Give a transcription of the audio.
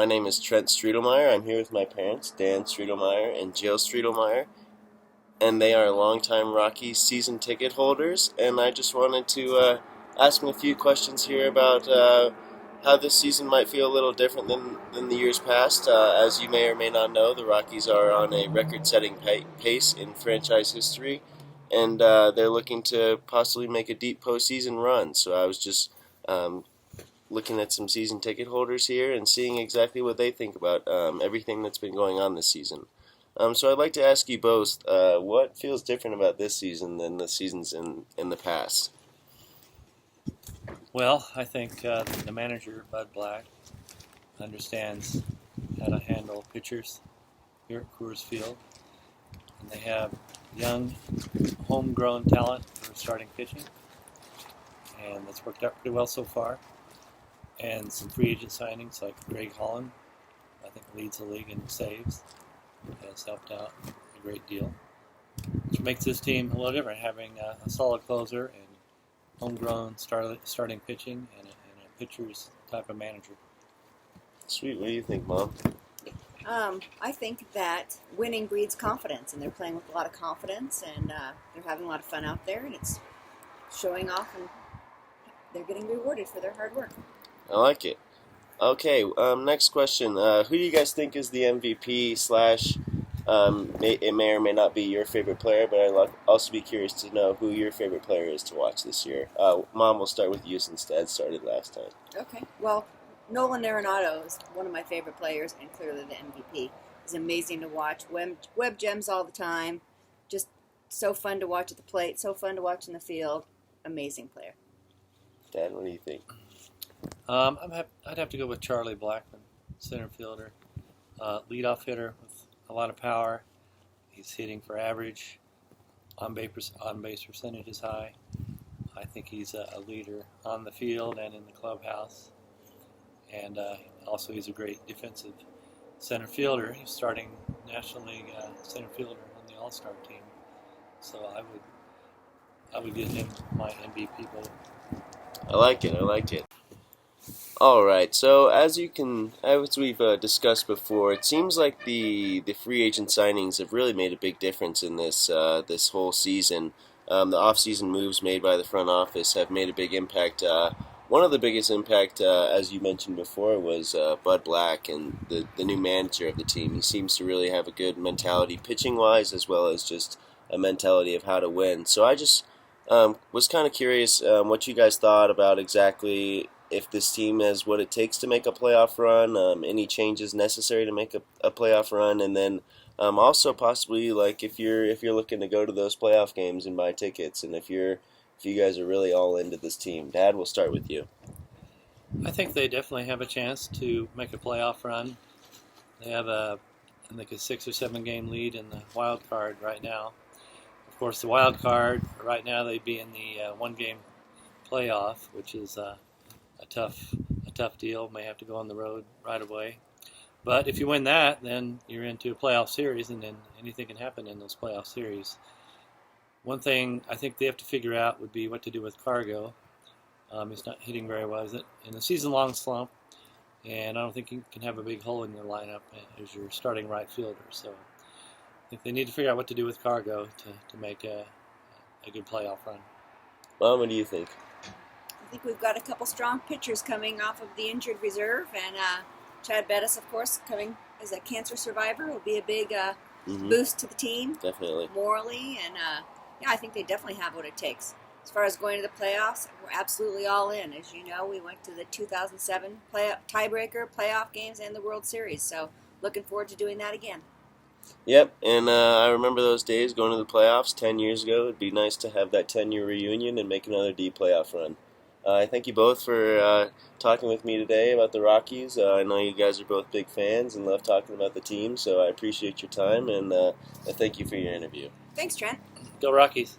My name is Trent Striedelmeyer. I'm here with my parents, Dan Striedelmeyer and Jill Striedelmeyer, and they are longtime Rockies season ticket holders. And I just wanted to ask them a few questions here about how this season might feel a little different than the years past. As you may or may not know, the Rockies are on a record-setting pace in franchise history, and they're looking to possibly make a deep postseason run. So I was just looking at some season ticket holders here and seeing exactly what they think about everything that's been going on this season. So I'd like to ask you both, what feels different about this season than the seasons in the past? Well, I think the manager, Bud Black, understands how to handle pitchers here at Coors Field. And they have young, homegrown talent for starting pitching. And that's worked out pretty well so far. And some free agent signings like Greg Holland, I think leads the league in saves, has helped out a great deal, which makes this team a little different, having a solid closer and homegrown starting pitching and a pitcher's type of manager. Sweet. What do you think, Mom? I think that winning breeds confidence, and they're playing with a lot of confidence, and they're having a lot of fun out there, and it's showing off, and they're getting rewarded for their hard work. I like it. Okay, next question. Who do you guys think is the MVP slash, it may or may not be your favorite player, but I'd also be curious to know who your favorite player is to watch this year. Mom, we'll start with you since Dad started last time. Okay. Well, Nolan Arenado is one of my favorite players and clearly the MVP. He's amazing to watch. Web gems all the time. Just so fun to watch at the plate, so fun to watch in the field. Amazing player. Dad, what do you think? I'd have to go with Charlie Blackmon, center fielder, leadoff hitter with a lot of power. He's hitting for average. On base percentage is high. I think he's a leader on the field and in the clubhouse. And also he's a great defensive center fielder. He's starting National League center fielder on the All-Star team. So I would give him my MVP vote. I like it. All right. So as we've discussed before, it seems like the free agent signings have really made a big difference in this whole season. The off-season moves made by the front office have made a big impact. One of the biggest impact, as you mentioned before, was Bud Black and the new manager of the team. He seems to really have a good mentality pitching-wise, as well as just a mentality of how to win. So I just was kind of curious what you guys thought about exactly if this team has what it takes to make a playoff run, any changes necessary to make a playoff run, and then also possibly like if you're looking to go to those playoff games and buy tickets, and if you guys are really all into this team. Dad, we'll start with you. I think they definitely have a chance to make a playoff run. They have I think a 6 or 7 game lead in the wild card right now. Of course, the wild card right now, they'd be in the 1 game playoff, which is a tough deal. May have to go on the road right away. But if you win that, then you're into a playoff series, and then anything can happen in those playoff series. One thing I think they have to figure out would be what to do with Cargo. He's not hitting very well, is it? In a season-long slump, and I don't think you can have a big hole in your lineup as your starting right fielder. So I think they need to figure out what to do with Cargo to make a good playoff run. Mom, what do you think? I think we've got a couple strong pitchers coming off of the injured reserve, and Chad Bettis, of course, coming as a cancer survivor, will be a big boost to the team. Definitely. Morally, and I think they definitely have what it takes. As far as going to the playoffs, we're absolutely all in. As you know, we went to the 2007 tiebreaker playoff games and the World Series, so looking forward to doing that again. Yep, and I remember those days going to the playoffs 10 years ago. It'd be nice to have that 10-year reunion and make another deep playoff run. I thank you both for talking with me today about the Rockies. I know you guys are both big fans and love talking about the team, so I appreciate your time, and I thank you for your interview. Thanks, Trent. Go Rockies.